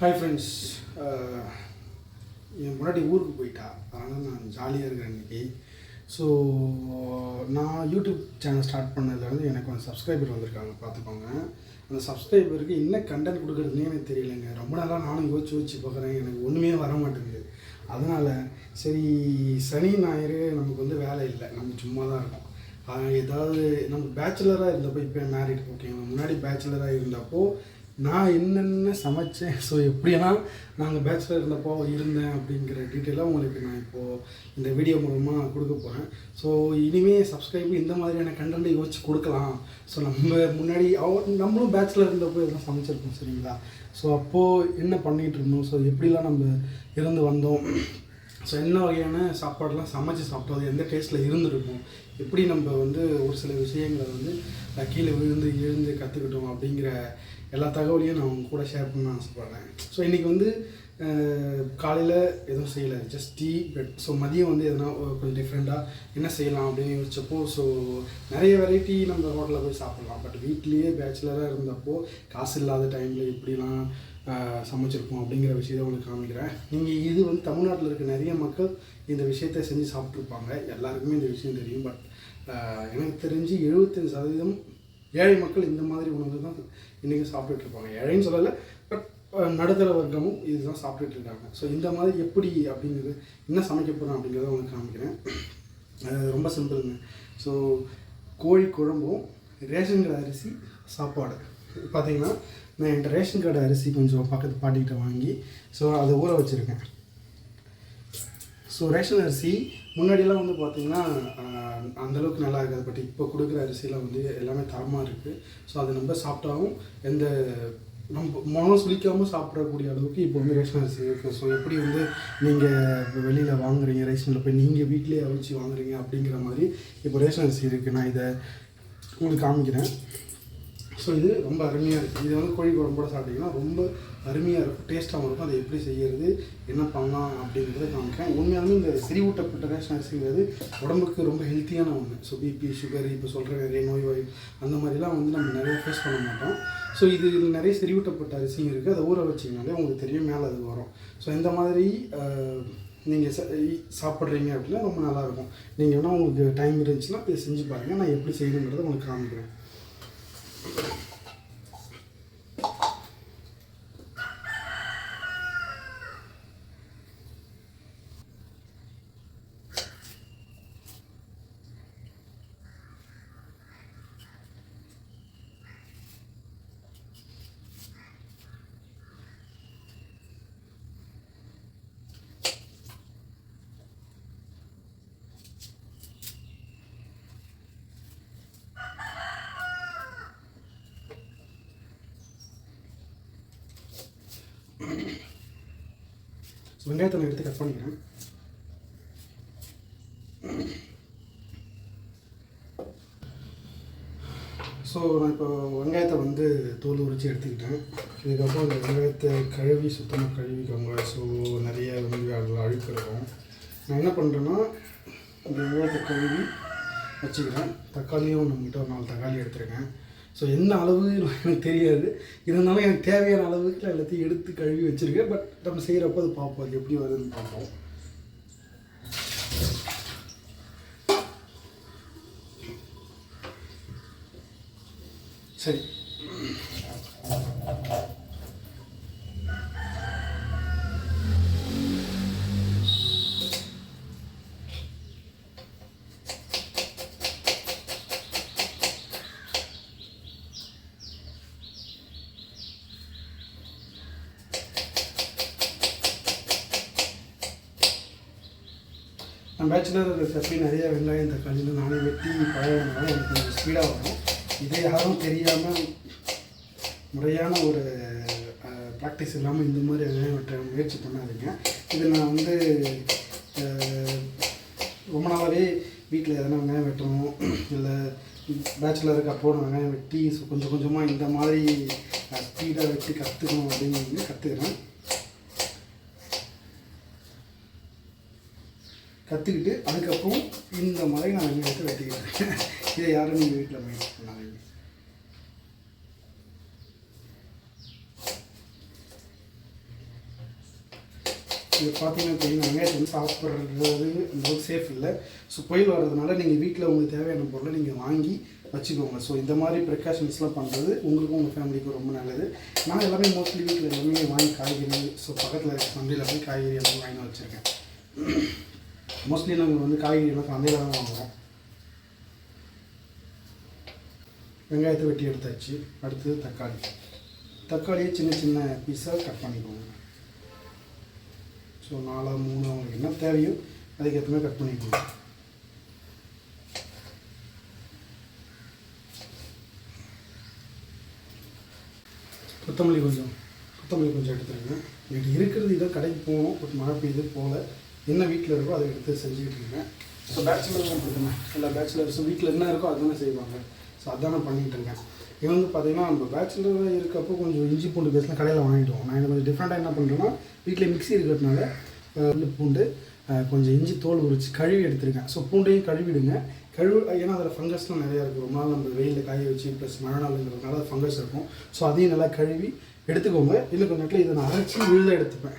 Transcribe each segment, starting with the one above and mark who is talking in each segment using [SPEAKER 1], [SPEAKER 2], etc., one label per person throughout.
[SPEAKER 1] Hi friends. என் முன்னாடி ஊருக்கு போயிட்டா, அதனால் நான் ஜாலியாக இருக்கிறேன் இன்றைக்கி. ஸோ நான் யூடியூப் சேனல் ஸ்டார்ட் பண்ணதுலேருந்து எனக்கு கொஞ்சம் சப்ஸ்கிரைபர் வந்திருக்காங்க, பார்த்துக்கோங்க. அந்த சப்ஸ்கிரைபருக்கு என்ன கண்டென்ட் கொடுக்குறதுனே எனக்கு தெரியலைங்க. ரொம்ப நாளாக நானும் யோசிச்சு பார்க்குறேன், எனக்கு ஒன்றுமே வர மாட்டேங்குது. அதனால் சரி, சனி ஞாயிறு நமக்கு வந்து வேலை இல்லை, நம்ம சும்மா தான் இருக்கோம். ஏதாவது நம்ம பேச்சுலராக இருந்தப்போ, இப்போ மேரிட் ஓகேங்களா, முன்னாடி பேச்சுலராக இருந்தப்போ நான் என்னென்ன சமைச்சேன், ஸோ எப்படியெல்லாம் நாங்கள் பேச்சுலர் இருந்தப்போ இருந்தேன் அப்படிங்கிற டீட்டெயிலாக உங்களுக்கு நான் இப்போது இந்த வீடியோ மூலமாக கொடுக்க போகிறேன். ஸோ இனிமேல் சப்ஸ்கிரைபு இந்த மாதிரியான கண்டென்ட்டை யோசிச்சு கொடுக்கலாம். ஸோ நம்ம முன்னாடி நம்மளும் பேச்சுலர் இருந்தப்போ இதெல்லாம் சமைச்சிருக்கோம், சரிங்களா? ஸோ அப்போது என்ன பண்ணிகிட்டு இருந்தோம், ஸோ எப்படிலாம் நம்ம இருந்து வந்தோம், ஸோ என்ன வகையான சாப்பாடெலாம் சமைச்சு சாப்பிட்டோம், எந்த டேஸ்ட்டில் இருந்துருக்கும், எப்படி நம்ம வந்து ஒரு சில விஷயங்களை வந்து கீழே எழுந்து கற்றுக்கிட்டோம் அப்படிங்கிற எல்லா தகவலையும் நான் உங்க கூட ஷேர் பண்ண ஆசைப்பட்றேன். ஸோ இன்றைக்கி வந்து காலையில் எதுவும் செய்யலை, ஜஸ்ட் டீ, பிரெட். ஸோ மதியம் வந்து எதனா கொஞ்சம் டிஃப்ரெண்ட்டாக என்ன செய்யலாம் அப்படின்னு யோசிச்சப்போ, ஸோ நிறைய வெரைட்டி நம்ம ஹோட்டலில் போய் சாப்பிட்லாம். பட் வீட்லேயே பேச்சுலராக இருந்தப்போ காசு இல்லாத டைமில் இப்படிலாம் சமைச்சிருப்போம் அப்படிங்கிற விஷயத்தை உங்களுக்கு காமிக்கிறேன். நீங்கள் இது வந்து தமிழ்நாட்டில் இருக்க நிறைய மக்கள் இந்த விஷயத்தை செஞ்சு சாப்பிட்ருப்பாங்க, எல்லாருக்குமே இந்த விஷயம் தெரியும். பட் எனக்கு தெரிஞ்சு 75% ஏழை மக்கள் இந்த மாதிரி உணவு தான் இன்றைக்கி சாப்பிட்டுட்ருப்பாங்க. ஏழைன்னு சொல்லலை, பட் நடுத்தர வர்க்கமும் இதுதான் சாப்பிட்டுட்ருக்காங்க. ஸோ இந்த மாதிரி எப்படி அப்படிங்கிறது, என்ன சமைக்க போகிறேன் அப்படிங்கிறத உங்களுக்கு காமிக்கிறேன். ரொம்ப சிம்பிளுங்க. ஸோ கோழி குழம்பும் ரேஷன் கடை அரிசி சாப்பாடு. பார்த்திங்கன்னா நான் என்கிட்ட ரேஷன் கடை அரிசி கொஞ்சம் பக்கத்து பாட்டிக்கிட்ட வாங்கி ஸோ அதை ஊற வச்சுருக்கேன். ஸோ ரேஷன் அரிசி முன்னாடியெல்லாம் வந்து பார்த்திங்கன்னா அந்தளவுக்கு நல்லா இருக்காது. பட் இப்போ கொடுக்குற அரிசியெலாம் வந்து எல்லாமே தரமாக இருக்குது. ஸோ அது நம்ம சாப்பிட்டாலும் எந்த நம்ம மனம் சுளிக்காமல் சாப்பிடக்கூடிய அளவுக்கு இப்போ வந்து ரேஷன் அரிசி இருக்குது. ஸோ எப்படி வந்து நீங்கள் வெளியில் வாங்குறீங்க, ரேஷனில் போய் நீங்கள் வீட்டிலேயே அவிச்சு வாங்குறீங்க அப்படிங்கிற மாதிரி இப்போ ரேஷன் அரிசி இருக்குது. நான் இதை உங்களுக்கு காமிக்கிறேன். ஸோ இது ரொம்ப அருமையாக இருக்குது. இது வந்து கோழி குழம்போட சாப்பிட்டிங்கன்னா ரொம்ப அருமையாக இருக்கும், டேஸ்ட்டாகவும் இருக்கும். அதை எப்படி செய்கிறது, என்ன பண்ணலாம் அப்படிங்கிறத காமிக்கிறேன். உண்மையாலுமே இந்த செறிவூட்டப்பட்ட ரேஷன் அரிசிங்கிறது உடம்புக்கு ரொம்ப ஹெல்த்தியான ஒன்று. ஸோ பிபி, சுகர், இப்போ சொல்கிற நிறைய நோய்வாய் அந்த மாதிரிலாம் வந்து நம்ம நிறைய ஃபேஸ் பண்ண மாட்டோம். ஸோ இதில் நிறைய செறிவூட்டப்பட்ட அரிசியும் இருக்குது. அதை ஊற வச்சிங்கனாலே உங்களுக்கு தெரியும், மேலே அது வரும். ஸோ இந்த மாதிரி நீங்கள் சாப்பிட்றீங்க அப்படின்னா ரொம்ப நல்லாயிருக்கும். நீங்கள் வேணால் உங்களுக்கு டைம் இருந்துச்சுன்னா இதை செஞ்சு பாருங்கள். நான் எப்படி செய்யணுங்கிறத உங்களுக்கு காமிக்கிறேன். வெங்காயத்தை நான் எடுத்து கட் பண்ணிக்கிறேன். ஸோ நான் இப்போ வெங்காயத்தை வந்து தோல் உரித்து எடுத்துக்கிட்டேன். இதுக்கப்புறம் இந்த வெங்காயத்தை கழுவி சுத்தமாக கழுவிக்கோங்க. ஸோ நிறைய வந்து அதில் அழுக்கு இருக்கும். நான் என்ன பண்ணுறேன்னா, இந்த வெங்காயத்தை கழுவி வச்சுக்கிறேன். தக்காளியும் நம்மகிட்ட ஒரு 4 தக்காளி எடுத்துருக்கேன். ஸோ என்ன அளவு எனக்கு தெரியாது, இருந்தாலும் எனக்கு தேவையான அளவுக்கு எல்லாத்தையும் எடுத்து கழுவி வச்சுருக்கேன். பட் நம்ம செய்கிறப்போ அது பார்ப்போம், அது எப்படி வருதுன்னு பார்ப்போம். சரி, நான் பேச்சுலர் எப்படி நிறைய வெங்காயம் தக்காளியில் நானே வெட்டி பழகினாலும் எனக்கு கொஞ்சம் ஸ்பீடாக வரும். இதே யாரும் தெரியாமல் முறையான ஒரு ப்ராக்டிஸ் இல்லாமல் இந்த மாதிரி வெங்காயம் வெட்ட முயற்சி பண்ணாதீங்க. இது நான் வந்து ரொம்ப நாளாகவே வீட்டில் எதனா வெங்காயம் வெட்டணும், இல்லை பேச்சுலருக்கு அப்போ நான் வெங்காயம் வெட்டி கொஞ்சம் கொஞ்சமாக இந்த மாதிரி ஸ்பீடாக வெட்டி கற்றுக்கணும் அப்படின்னு கற்றுக்கிறேன். கற்றுக்கிட்டு அதுக்கப்புறம் இந்த மாதிரி நான் வெங்காயத்தை வெட்டிக்கிறேன். இதை யாரும் நீங்கள் வீட்டில் முயற்சி பண்ணாதீங்க. இது பார்த்தீங்கன்னா தெரியும், வெங்காயத்தை வந்து சாப்பிட்றது அந்தளவுக்கு சேஃப் இல்லை. ஸோ புயல் வர்றதுனால நீங்கள் வீட்டில் உங்களுக்கு தேவையான பொருளை நீங்கள் வாங்கி வச்சுக்கோங்க. ஸோ இந்த மாதிரி ப்ரிகாஷன்ஸ்லாம் பண்ணுறது உங்களுக்கும் உங்கள் ஃபேமிலிக்கும் ரொம்ப நல்லது. நான் எல்லாமே மோஸ்ட்லி வீட்டில் எல்லாமே வாங்கி காய்கறி, ஸோ பக்கத்தில் இருக்க சந்தையில் போய் காய்கறி எல்லாம் வாங்கி வச்சுருக்கேன். மோஸ்ட்லி நாங்கள் வந்து காய்கறி எல்லாம் சந்தையில் தான் வாங்குவோம். வெங்காயத்தை வெட்டி எடுத்தாச்சு. அடுத்தது தக்காளியை சின்ன சின்ன பீஸாக கட் பண்ணிக்கோங்க. ஸோ 4 3 அவங்களுக்கு என்ன தேவையோ அதுக்கேற்ற மாதிரி கட் பண்ணிக்கோங்க. கொத்தமல்லி கொஞ்சம் எடுத்துருங்க. எனக்கு இருக்கிறது இதை கடைக்கு போகணும், பட் மழை பெய்யுது போகல. என்ன வீட்டில் இருக்கோ அதை எடுத்து செஞ்சுக்கிட்டு இருக்கேன். ஸோ பேச்சுலர் தான் கொடுத்தேன். எல்லா பேச்சுலர்ஸும் வீட்டில் என்ன இருக்கோ அதுதானே செய்வாங்க. ஸோ அதான் நான் பண்ணிகிட்டு இருக்கேன். இது வந்து பார்த்திங்கன்னா நம்ம பேச்சுலராக இருக்கப்போ கொஞ்சம் இஞ்சி பூண்டு பேஸ்ட்லாம் கடையில் வாங்கிட்டோம். நான் என்ன கொஞ்சம் டிஃப்ரெண்ட்டாக என்ன பண்ணுறேன்னா, வீட்டில் மிக்ஸி இருக்கிறதுனால பூண்டு கொஞ்சம் இஞ்சி தோல் உரிச்சு கழுவி எடுத்துருக்கேன். ஸோ பூண்டையும் கழுவிடுங்க. ஏன்னா அதில் ஃபங்கஸ்லாம் நிறையா இருக்கும். ரொம்ப நாள் நம்ம வெயிலில் காய வச்சு ப்ளஸ் மழை நாளுங்கிறதுனால ஃபங்கஸ் இருக்கும். ஸோ அதையும் நல்லா கழுவி எடுத்துக்கோங்க. இன்னும் கொஞ்சம் நேரத்தில் இதை நான் அரைச்சி விழுதாக எடுத்துப்பேன்.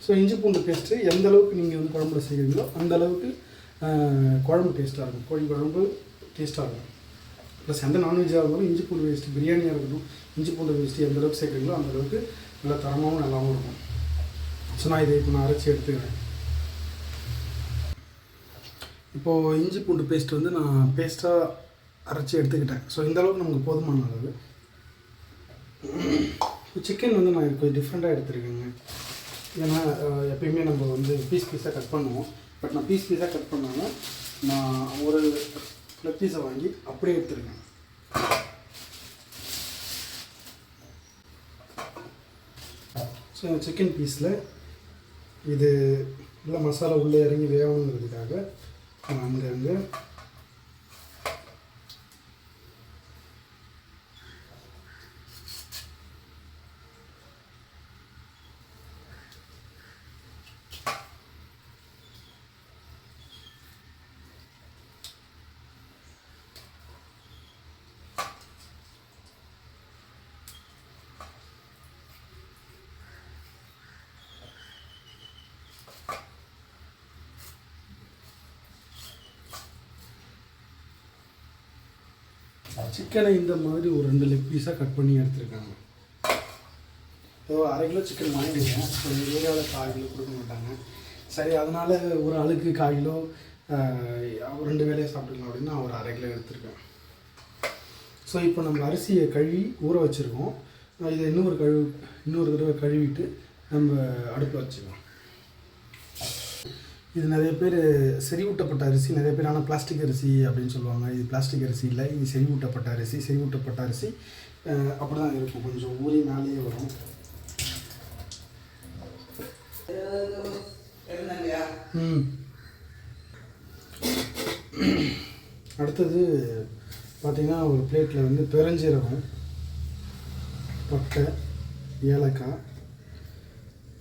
[SPEAKER 1] ஸோ இஞ்சி பூண்டு பேஸ்ட்டு எந்த அளவுக்கு நீங்கள் வந்து குழம்புல செய்கிறீங்களோ அந்த அளவுக்கு குழம்பு டேஸ்ட்டாக இருக்கும். கோழி குழம்பு டேஸ்ட்டாக இருக்கும். ப்ளஸ் எந்த நான்வெஜ்ஜாக இருந்தாலும் இஞ்சி பூண்டு வேஸ்ட்டு, பிரியாணியாக இருக்கட்டும், இஞ்சி பூண்டு வேஸ்ட்டு எந்த அளவுக்கு சேர்க்குறீங்களோ அந்த அளவுக்கு நல்லா தரமாகவும் நல்லாவும் இருக்கும். ஸோ நான் இதை இப்போ நான் அரைச்சி எடுத்துக்கிறேன். இப்போது இஞ்சி பூண்டு பேஸ்ட் வந்து நான் பேஸ்ட்டாக அரைச்சி எடுத்துக்கிட்டேன். ஸோ இந்த அளவுக்கு நமக்கு போதுமான அளவு. சிக்கன் வந்து நான் கொஞ்சம் டிஃப்ரெண்ட்டாக எடுத்துருக்கேங்க. ஏன்னா எப்பயுமே நம்ம வந்து பீஸாக கட் பண்ணுவோம். பட் நான் பீஸாக கட் பண்ணாமல் நான் ஒரு லெக் பீஸை வாங்கி அப்படியே எடுத்துருக்கேன். ஸோ சிக்கன் பீஸில் இது எல்லாம் மசாலா உள்ளே இறங்கி வேகணுங்கிறதுக்காக அங்கங்கே சிக்கனை இந்த மாதிரி ஒரு 2 லெக் பீஸாக கட் பண்ணி எடுத்துருக்காங்க. ஸோ 1/2 கிலோ சிக்கன் வாங்கிடுவேன். ஸோ இந்த ஏரியாவில் 1/4 கிலோ கொடுக்க மாட்டாங்க. சரி, அதனால் ஒரு ஆளுக்கு 1/4 கிலோ 2 வேலையை சாப்பிட்டுக்கலாம் அப்படின்னு நான் ஒரு 1/2 கிலோ எடுத்துருக்கேன். ஸோ இப்போ நம்ம அரிசியை கழுவி ஊற வச்சுருக்கோம். இதை இன்னொரு தடவை கழுவிட்டு நம்ம அடுப்பில் வச்சுக்கலாம். இது நிறைய பேர் செறிவூட்டப்பட்ட அரிசி, நிறைய பேர் ஆனால் பிளாஸ்டிக் அரிசி அப்படின்னு சொல்லுவாங்க. இது பிளாஸ்டிக் அரிசி இல்லை, இது செறிவூட்டப்பட்ட அரிசி அப்படி தான் இருக்கும். கொஞ்சம் ஊறி மேலேயே வரும். அடுத்தது பார்த்திங்கன்னா ஒரு பிளேட்டில் வந்து பெருஞ்சீரகம், பட்டை, ஏலக்காய்,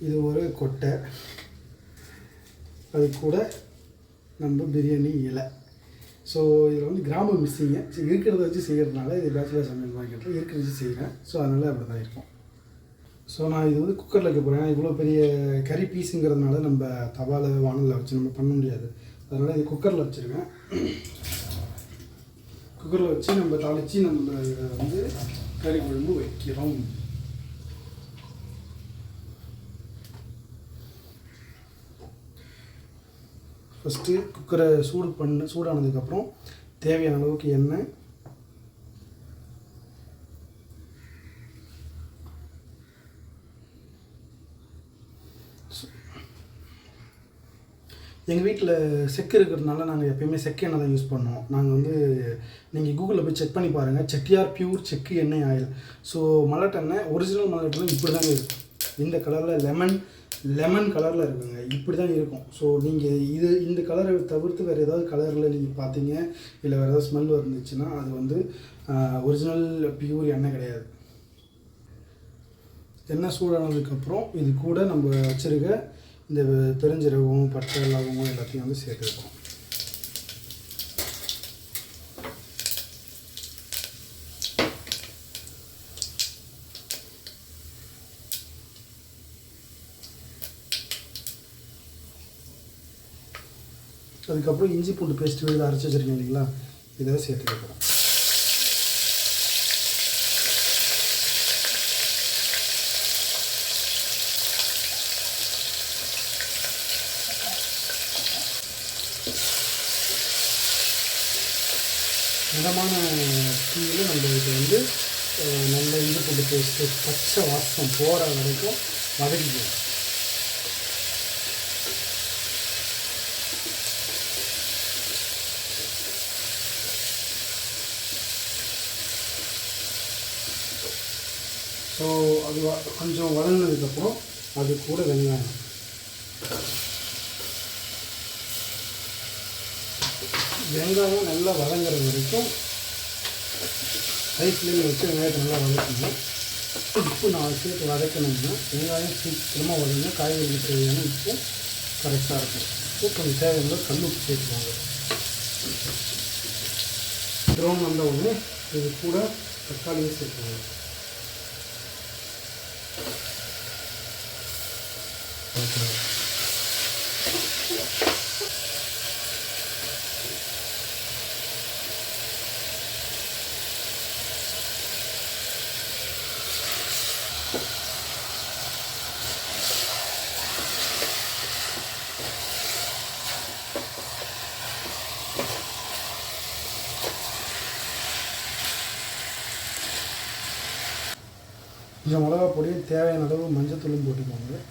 [SPEAKER 1] இது ஒரு கொட்டை, அது கூட நம்ம பிரியாணி இலை. ஸோ இதில் வந்து கிராமம் மிஸ்ஸிங்க. இருக்கிறத வச்சு செய்கிறதுனால இது பேச்சுலர் சமையல் மார்க்கெட்டில் இருக்கிறத வச்சு செய்கிறேன். ஸோ அதனால் அப்படி தான் இருக்கும். ஸோ நான் இது வந்து குக்கரில் வைக்க போகிறேன். இவ்வளோ பெரிய கறி பீஸுங்கிறதுனால நம்ம தவாவில் வானலில் வச்சு நம்ம பண்ண முடியாது. அதனால் இது குக்கரில் வச்சுருக்கேன். குக்கரில் வச்சு நம்ம தாளித்து நம்ம வந்து கறி குழம்பு வைக்கிறோம். ஃபஸ்ட்டு குக்கரை சூடானதுக்கப்புறம் தேவையான அளவுக்கு எண்ணெய், எங்கள் வீட்டில் செக்கு இருக்கிறதுனால நாங்கள் எப்போயுமே செக்கு எண்ணெய் தான் யூஸ் பண்ணுவோம். நாங்கள் வந்து நீங்கள் கூகுளில் போய் செக் பண்ணி பாருங்கள், செட்டியார் பியூர் செக்கு எண்ணெய் ஆயில். ஸோ மலட்டெண்ணெய், ஒரிஜினல் மலட்டெண்ணெய் இப்படி தாங்க இருக்கும். இந்த கலரில் லெமன் கலரில் இருக்குங்க. இப்படி தான் இருக்கும். ஸோ நீங்கள் இந்த கலரை தவிர்த்து வேறு ஏதாவது கலரில் நீங்கள் பார்த்தீங்க இல்லை வேறு ஏதாவது ஸ்மெல் வந்துச்சுன்னா அது வந்து ஒரிஜினல் பியூர் எண்ணெய் கிடையாது. எண்ணெய் சூடானதுக்கப்புறம் இது கூட நம்ம வச்சுருக்க இந்த பெருஞ்சீரகம், பட்டை, லவங்கம் எல்லாத்தையும் வந்து சேர்த்துருக்கோம். அதுக்கப்புறம் இஞ்சி பூண்டு பேஸ்ட் விழுது அரைச்சி வச்சுருக்கேன் இல்லைங்களா, இதை சேர்த்துக்கிறேன். மிதமான தீயில் நம்ம இது வந்து நல்ல இஞ்சி பூண்டு பேஸ்ட்டு பச்சை வாசம் போகிற வரைக்கும் வதக்கிக்கணும். ஸோ அது கொஞ்சம் வதங்கினதுக்கப்புறம் அது கூட வெங்காயம், வெங்காயம் நல்லா வதங்குற வரைக்கும் ஹை ஃப்ளேமில் வச்சு வெங்காயத்தை நல்லா வதக்கணும். உப்பு நான் சேர்த்து வதக்கணும்னா வெங்காயம் சீக்கிரமாக வதங்க, காய்கறிக்கு தேவையான உப்பு கரெக்டாக இருக்கும். உப்பு கொஞ்சம் தேவையான கல் உப்பு சேர்த்துவாங்க. ப்ரௌன் வந்த உடனே இது கூட தக்காளியை சேர்த்துவாங்க. கொஞ்சம் மிளகா பொடியும் தேவையான அளவு மஞ்சத்தூளும் போட்டுக்கோங்க.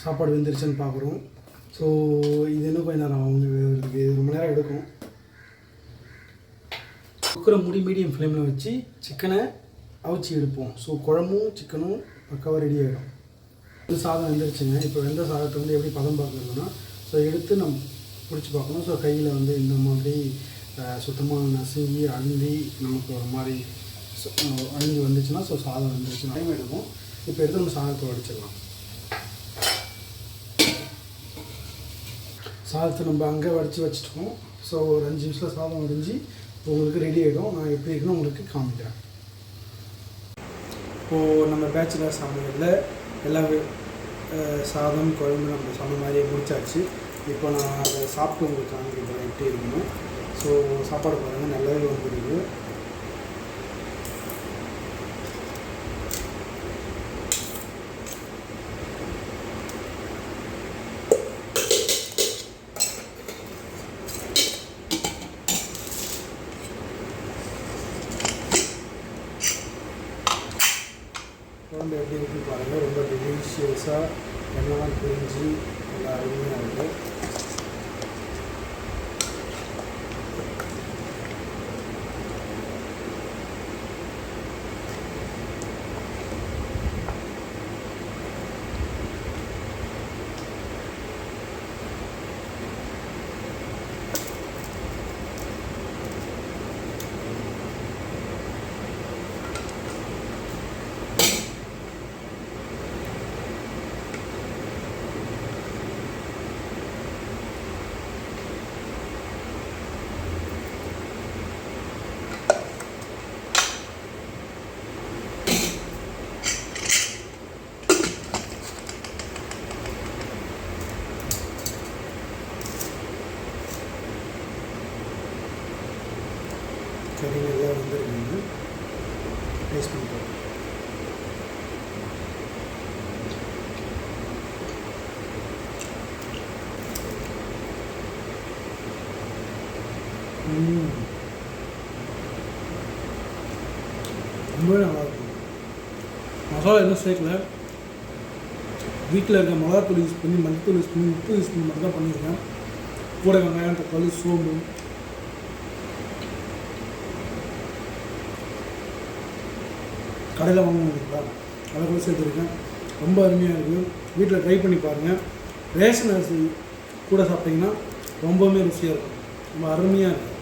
[SPEAKER 1] சாப்பாடு வெந்துருச்சுன்னு பார்க்குறோம். ஸோ இது இன்னும் கொஞ்சம் நேரம் ஆகும், இது ரொம்ப நேரம் எடுக்கும். குக்கரை மூடி மீடியம் ஃப்ளேமில் வச்சு சிக்கனை அவிச்சி எடுப்போம். ஸோ குழம்பும் சிக்கனும் பக்காவாக ரெடி ஆகிடும். இது சாதம் வெந்துருச்சுங்க. இப்போ வெந்த சாதத்தை வந்து எப்படி பதம் பார்க்குறதுன்னா, ஸோ எடுத்து நம்ம பிடிச்சி பார்க்கணும். ஸோ கையில் வந்து இந்த மாதிரி சுத்தமாக நசுங்கி அழுந்தி நமக்கு ஒரு மாதிரி அழிஞ்சு வந்துச்சுன்னா ஸோ சாதம் வந்துருச்சு டைம் எடுக்கும். இப்போ எடுத்து நம்ம சாதத்தை வடிச்சிடலாம். சாதத்தை நம்ம அங்கே வடித்து வச்சுட்டோம். ஸோ ஒரு 5 நிமிஷத்தில் சாதம் வடிஞ்சு உங்களுக்கு ரெடி ஆகிடும். நான் எப்படி இருக்குன்னு உங்களுக்கு காமிக்கிறேன். இப்போது நம்ம பேச்சுலர் சமையலில் எல்லா சாதம் குழம்பு நம்ம சொன்ன மாதிரியே முடிச்சாச்சு. இப்போ நான் அதை சாப்பிட்டு உங்களுக்கு காமிக்கிறேன் எப்படி இருக்கணும். ஸோ சாப்பாடு பாருங்கள் நல்லாவே வந்துருக்கு. குழம்பு எப்படி இருக்குன்னு பாருங்கள். ரொம்ப டெலிஷியஸாக எண்ணெய்லாம் பிரிஞ்சு நல்லா அருமையாக இருக்குது. வந்துருக்கேன். டேஸ்ட் பண்ணிட்டு ரொம்பவே நல்லாயிருக்கும். மசாலா எதுவும் சேர்க்கல. வீட்டில் இருக்க மிளகாத்தூள் யூஸ் பண்ணி, மஞ்சத்தூள் யூஸ் பண்ணி, உப்பு யூஸ் பண்ணி மட்டும் தான் பண்ணியிருக்கேன். கூட வெங்காயம், தக்காளி, சோம்பு, கடையில் வாங்கினீங்களா அதை கூட சேர்த்துருக்கேன். ரொம்ப அருமையாக இருக்குது. வீட்டில் ட்ரை பண்ணி பாருங்கள். ரேஷன் அரிசி கூட சாப்பிட்டிங்கன்னா ரொம்பவுமே ருசியாக இருக்கும். ரொம்ப அருமையாக இருக்கும்.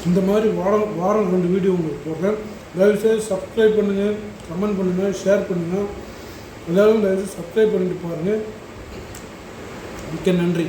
[SPEAKER 1] இந்த மாதிரி வாரம் 2 வீடியோ உங்களுக்கு போடுறேன். தயவுசெய்து சப்ஸ்கிரைப் பண்ணுங்கள், கமெண்ட் பண்ணுங்கள், ஷேர் பண்ணுங்கள். எல்லோரும் தயவுசெய்து சப்ஸ்கிரைப் பண்ணிட்டு பாருங்கள். மிக்க நன்றி.